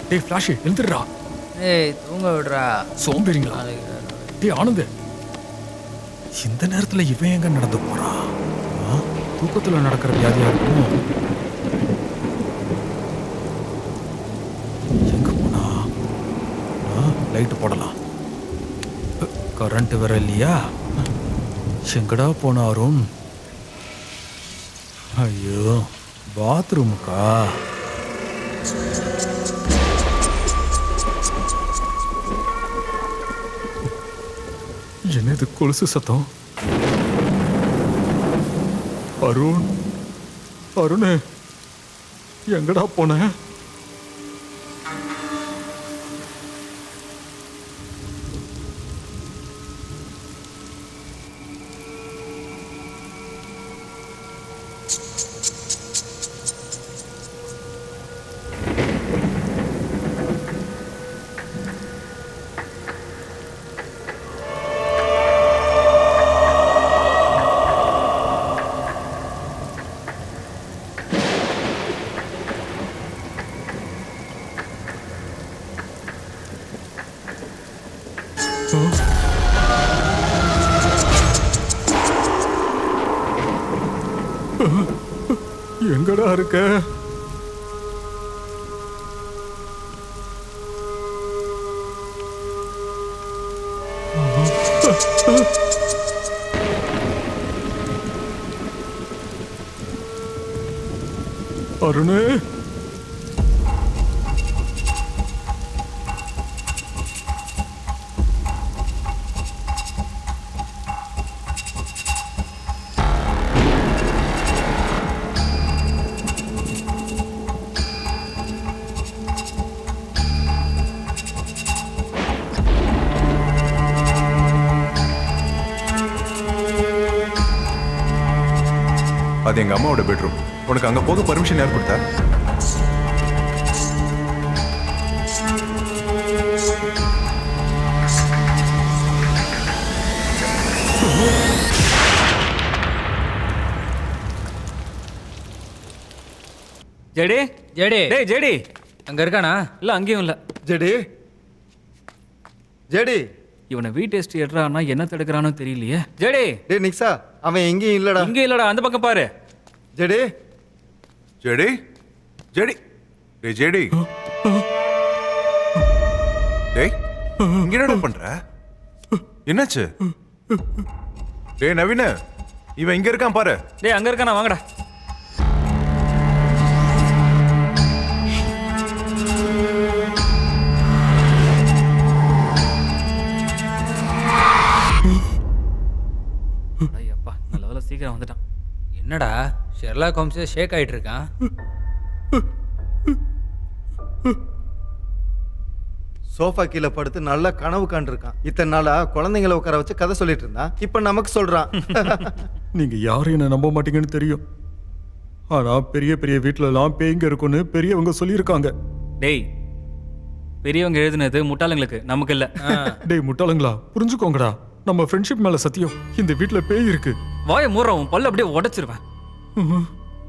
டேய் ஃபிளாஷ் எழுந்துடுறா. ஏய் தூங்க விடுறா. சோம்பேறிங்களா? டேய் ஆனந்த், இந்த நேரத்துல இவன் எங்க நடந்து போறான்? தூக்கத்துல நடக்கிற வியாதியா இருக்கும். எங்க போனா? லைட் போடலாம். கரண்ட் வேற இல்லையா? எங்கடா போனா அருண்? ஐயோ, பாத்ரூமுக்கா? என்னது கொலுசு சத்தம்? அருண், அருண் எங்கடா போன? எங்கடா இருக்க? அருணே, அது எங்க அம்மாவோட பெட்ரூம். உனக்கு அங்க போக பர்மிஷன் யார் கொடுத்தா? ஜெடி ஜெடி டேய் ஜெடி அங்க இருக்கானா? இல்ல அங்கேயும் இல்ல. ஜெடி, ஜெடி, இவனை வீட்டு எஸ்டி எடுறான்னா என்ன தடுக்கிறானோ தெரியலையே. ஜெடி டேய் நிக்ஸா, அவன் எங்கேயும் இல்லடா. இங்க இல்லடா, அந்த பக்கம் பாரு. ஜெடி, ஜெடி, ஜெடி, டேய் ஜெடி, டேய் இங்க என்னடா பண்ற? என்னாச்சு? டேய் நவீன, இவன் இங்க இருக்கான் பாரு. டேய் அங்க இருக்கானா, வாங்கடா. ஐயப்பா, நல்ல வேளை சீக்கிரம் வந்துட்டான். என்னடா ஷெர்லாக் ஹோம்ஸே ஷேக் ஆயிட்டு இருக்கான்? சோஃபா கீழே படுத்து நல்லா கனவு காண்டிருக்கான். இத்தனை நாளா குழந்தைங்களை உட்கார வச்சு கதை சொல்லிட்டு இருந்தான். இப்ப நமக்கு சொல்றான். நீங்க யாரும் என்ன நம்ப மாட்டீங்கன்னு தெரியும். ஆனா பெரிய பெரிய வீட்டுல எல்லாம் பேய்ங்க இருக்குன்னு பெரியவங்க சொல்லியிருக்காங்க. டேய் பெரியவங்க எழுதுனது முட்டாளுங்களுக்கு, நமக்கு இல்ல. டேய் முட்டாளுங்களா, புரிஞ்சுக்கோங்கடா. நம்ம ஃப்ரெண்ட்ஷிப் மேல சத்தியம், இந்த வீட்டுல பேய் இருக்கு. வாயை மூடுறவன் பல்ல அப்படியே உடைச்சிருவேன்.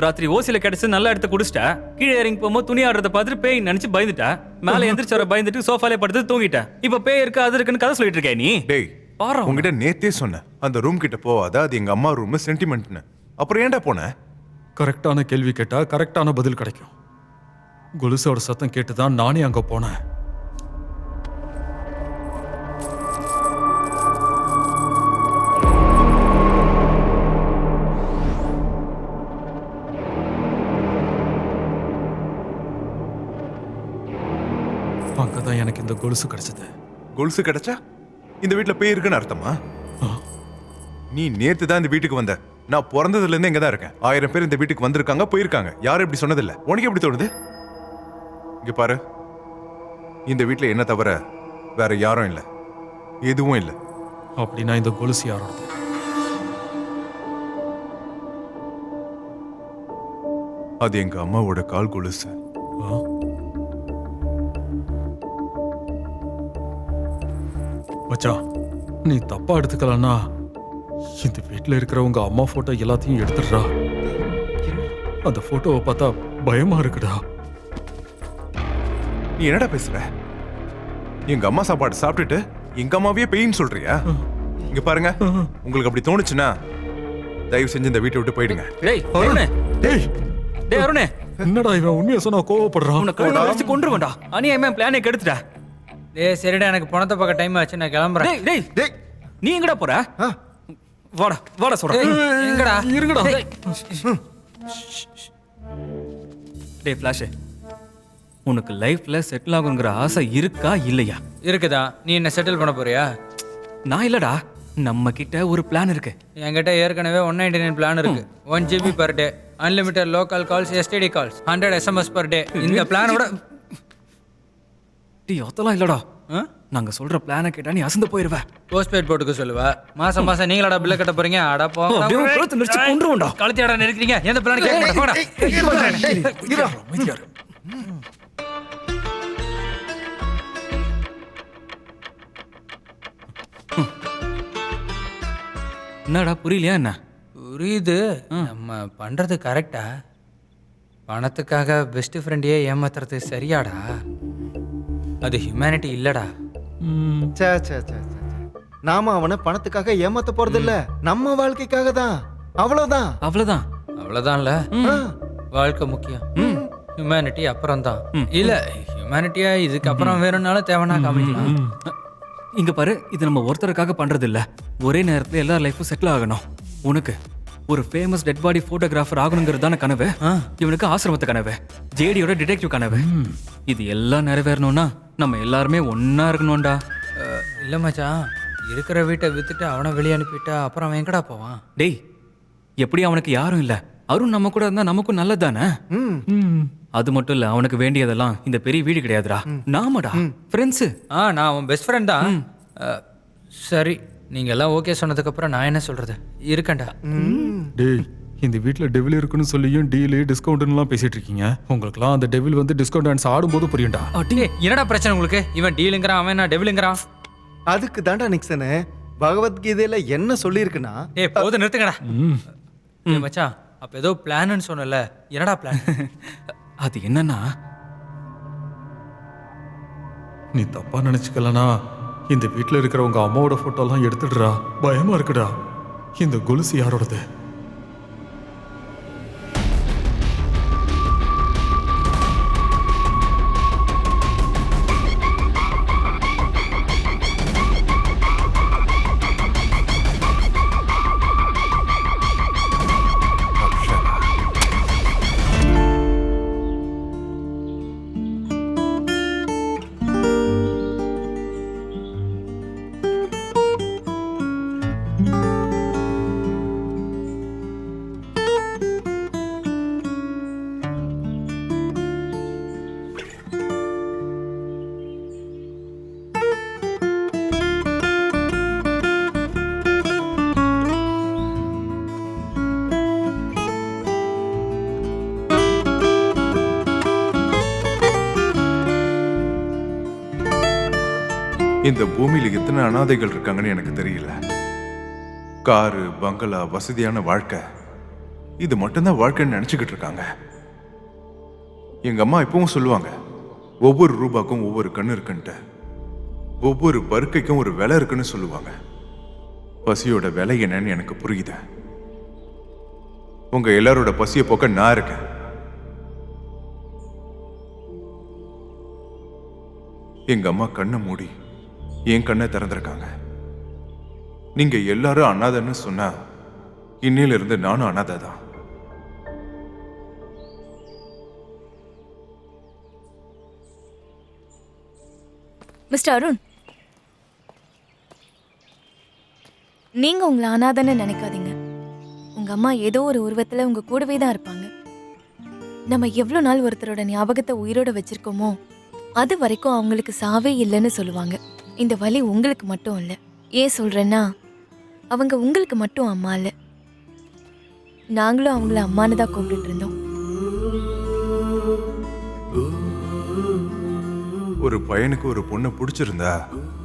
ராத்திரி ஓசில கிடைச்சு நல்லா எடுத்து குடிச்சிட்டா. கீழே இறங்கி போகும்போது துணி ஆடுறத பார்த்துட்டு பேய் நினைச்சு பயந்துட்டா. மேல எந்திரிச்சு வர பயந்துட்டு சோஃபாலே படுத்து தூங்கிட்டேன். இப்ப பேய் இருக்கு அது இருக்குன்னு கதை சொல்லிட்டு இருக்கே நீ. டேய் பாரு, உங்ககிட்ட நேத்தே சொன்னேன் அந்த ரூம் கிட்ட போவாத, அது எங்க அம்மா ரூம், சென்டிமெண்ட்னு. அப்புறம் ஏன்டா போன? கரெக்டான கேள்வி கேட்டா கரெக்டான பதில் கிடைக்கும். கொலுசோட சத்தம் கேட்டுதான் நானே அங்க போனேன். அங்கதான் எனக்கு இந்த கொலுசு கிடைச்சது. கொலுசு கிடைச்சா இந்த வீட்டுல பேய் இருக்குன்னு அர்த்தமா? நீ நேத்து தான் இந்த வீட்டுக்கு வந்த. நான் பிறந்ததுல இருந்து இங்க தான் இருக்கேன். 1000 பேர் இந்த வீட்டுக்கு வந்திருக்காங்க, போயிருக்காங்க. யாரும் இப்படி சொன்னதில்ல. உனக்கு எப்படி தோணுது? இங்க பாரு, இந்த வீட்டுல என்ன தவிர வேற யாரும் இல்ல, எதுவும் இல்ல. அப்படின்னா இந்த கொலுசு யாரோடது? அது எங்க அம்மாவோட கால் கொலுசு. மச்சான், நீ தப்பா எடுத்துக்கலன்னா இந்த வீட்டுல இருக்கிறவங்க அம்மா போட்டோ எல்லாத்தையும் எடுத்துடுறா. அந்த போட்டோவை பார்த்தா பயமா இருக்குடா. நீ என்னடா பேசுற? எங்க அம்மா சாப்பாடு சாப்பிட்டுட்டு எங்க அம்மாவே பெயின் சொல்றியா? இங்க பாருங்க, உங்களுக்கு அப்படி தோணுச்சுன்னா தயவு செஞ்சு இந்த வீட்டை விட்டு போயிடுங்க. டேய் அருணே, டேய் டேய் அருணே, என்னடா இவன் உண்மையை சொன்னா கோவப்படுறான்? உன்னை கழுத்தை வச்சு கொன்றுவேன்டா. அநியாயமா பிளானே கெடுத்துடா. டேய் சரிடா, எனக்கு பணத்தை பார்க்க டைம் ஆச்சு, நான் கிளம்புறேன். டேய் டேய் டேய் நீ எங்கடா போற? ஆ, வாடா வாடா சொல்றேன். டேய், எங்கடா இருங்கடா. டேய் ஃபிளாஷ், உனக்கு லைஃப்ல செட்டில் ஆகுங்கிற ஆசை இருக்கா இல்லையா? இருக்குதா? நீ என்ன செட்டில் பண்ண போறியா? நான் இல்லடா, நம்ம கிட்ட ஒரு பிளான் இருக்கு. என்கிட்ட ஏற்கனவே 199 பிளான் இருக்கு. 1 GB per day, unlimited local calls, STD calls, 100 SMS per day. இந்த பிளானோட டேய் அதெல்லாம் இல்லடா. நாங்க சொல்ற பிளானை கேட்டா நீ அசந்து போயிருவ. போஸ்ட் பெய்ட் போட்டுக்க சொல்லுவா. மாசம் மாசம் நீங்களாடா பில்ல கட்ட போறீங்க? அட போங்க. அப்படியே உன் கழுத்தை நெரிச்சு கொன்றுவேன்டா. கழுத்தியாடா நெருக்கிறீங்க? எந்த பிளான் கேட்க மாட்டேன். போடா. அமைதியா இரு. என்னடா புரியலையா என்ன? புரியுது. நம்ம பண்றது கரெக்டா? பணத்துக்காக பெஸ்ட் ஃப்ரெண்டையே ஏமாத்துறது சரியாடா? அது ஹியூமனிட்டி இல்லடா. சே சே சே சே. நாம அவனை பணத்துக்காக ஏமாத்த போறது இல்ல, நம்ம வாழ்க்கைக்காக தான். அவ்வளவுதான். அவ்வளவுதான். அவ்வளவுதான்ல. ஆ, வாழ்க்கை முக்கியம். ஹியூமனிட்டி அப்புறம் தான். இல்ல ஹியூமனிட்டியா இதுக்கு அப்புறம் வேணும்னாலும் தேவைன்னா காமிக்கலாம். இங்க பாரு, இது நம்ம ஒருத்தருக்காக பண்றது இல்ல. ஒரே நேரத்துல எல்லா லைஃபும் செட்டில் ஆகணும். உனக்கு ஒரு ஃபேமஸ் டெட் பாடி போட்டோகிராஃபர் ஆகணுங்கிறது தானே கனவு. இவனுக்கு ஆசிரமத்து கனவு, ஜேடியோட டிடெக்டிவ் கனவு. இது எல்லாம் நிறைவேறணும்னா நம்ம எல்லாருமே ஒன்னா இருக்கணும்டா. இல்ல மச்சான், இருக்கிற வீட்டை வித்துட்டு அவனை வெளியே அனுப்பிட்டா அப்புறம் அவன் எங்கடா போவான்? டேய், எப்படி அவனுக்கு யாரும் இல்ல, அருண் நம்ம கூட இருந்தா நமக்கும் நல்லதானே. அது மட்டும் இல்ல, அவனுக்கு வேண்டியதெல்லாம் இந்த பெரிய வீடு கிடையாதுடா, நாமடா ஃப்ரெண்ட்ஸ். நான் அவன் பெஸ்ட் ஃப்ரெண்ட் தான். சரி, நீங்க எல்லாம் ஓகே சொன்னதுக்கு அப்புறம் நான் என்ன சொல்றது? இருக்கேன்டா. டேய், இந்த வீட்ல டெவில் இருக்குன்னு சொல்லியும் டீலு டிஸ்கவுண்ட்லாம் பேசிட்டு இருக்கீங்க. உங்களுக்குலாம் அந்த டெவில் வந்து டிஸ்கவுண்ட் டான்ஸ் ஆடும்போது புரியும்டா. டேய், என்னடா பிரச்சனை உங்களுக்கு? இவன் டீலுங்கிறான், அவன் என்ன டெவிலுங்கிறான்? அதுக்கு தாண்டா நிக்சனு பகவத்கீதையில என்ன சொல்லியிருக்குன்னா, ஏய் போதும், நிறுத்துங்கடா. ஏய் மச்சான், அப்ப ஏதோ பிளான்னு சொன்னல, என்னடா பிளான்? அது என்னன்னா, நீ தப்பா நினைச்சுக்கலனா இந்த வீட்ல இருக்கிற உங்க அம்மாவோட போட்டோலாம் எடுத்துடுறா. பயமா இருக்குடா. இந்த கொலுசு யாரோடது? இந்த பூமியில எத்தனை அனாதைகள் இருக்காங்கன்னு எனக்கு தெரியல. காரு, பங்களா, வசதியான வாழ்க்கை, இது மட்டும்தான் வாழ்க்கைன்னு நினைச்சுக்கிட்டு இருக்காங்க. எங்க அம்மா இப்பவும் சொல்லுவாங்க, ஒவ்வொரு ரூபாய்க்கும் ஒவ்வொரு கண்ணு இருக்குன்ட்டு, ஒவ்வொரு பருக்கைக்கும் ஒரு விலை இருக்குன்னு சொல்லுவாங்க. பசியோட விலை என்னன்னு எனக்கு புரியுது. உங்க எல்லாரோட பசியை போக்க நான் இருக்கேன். எங்க அம்மா கண்ணை மூடி என் கண்ணை திறந்திருக்காங்க. நீங்க எல்லாரும் அனாதைன்னு சொன்னா இன்னையில இருந்து நானும் அனாதை தான். மிஸ்டர் அருண், நீங்க உங்களை அனாதைன்னு நினைக்காதீங்க. உங்க அம்மா ஏதோ ஒரு உருவத்துல உங்க கூடவே தான் இருப்பாங்க. நம்ம எவ்வளவு நாள் ஒருத்தரோட ஞாபகத்தை உயிரோட வச்சிருக்கோமோ அது வரைக்கும் அவங்களுக்கு சாவே இல்லைன்னு சொல்லுவாங்க. இந்த வலி உங்களுக்கு மட்டும் இல்லை. ஏன் சொல்றேன்னா, அவங்க உங்களுக்கு மட்டும் அம்மா இல்லை, நாங்களும் அவங்கள அம்மானு தான் கூப்பிட்டு இருந்தோம். ஒரு பையனுக்கு ஒரு பொண்ணை பிடிச்சிருந்தா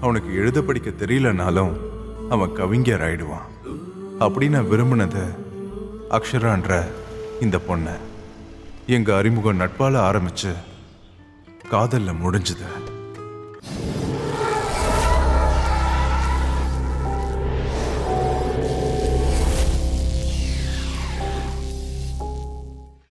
அவனுக்கு எழுத படிக்க தெரியலனாலும் அவன் கவிஞர் ஆயிடுவான். அப்படி நான் விரும்பினது அக்ஷரான்ற இந்த பொண்ணை. எங்க அறிமுகம் நட்பால ஆரம்பிச்சு காதல்ல முடிஞ்சது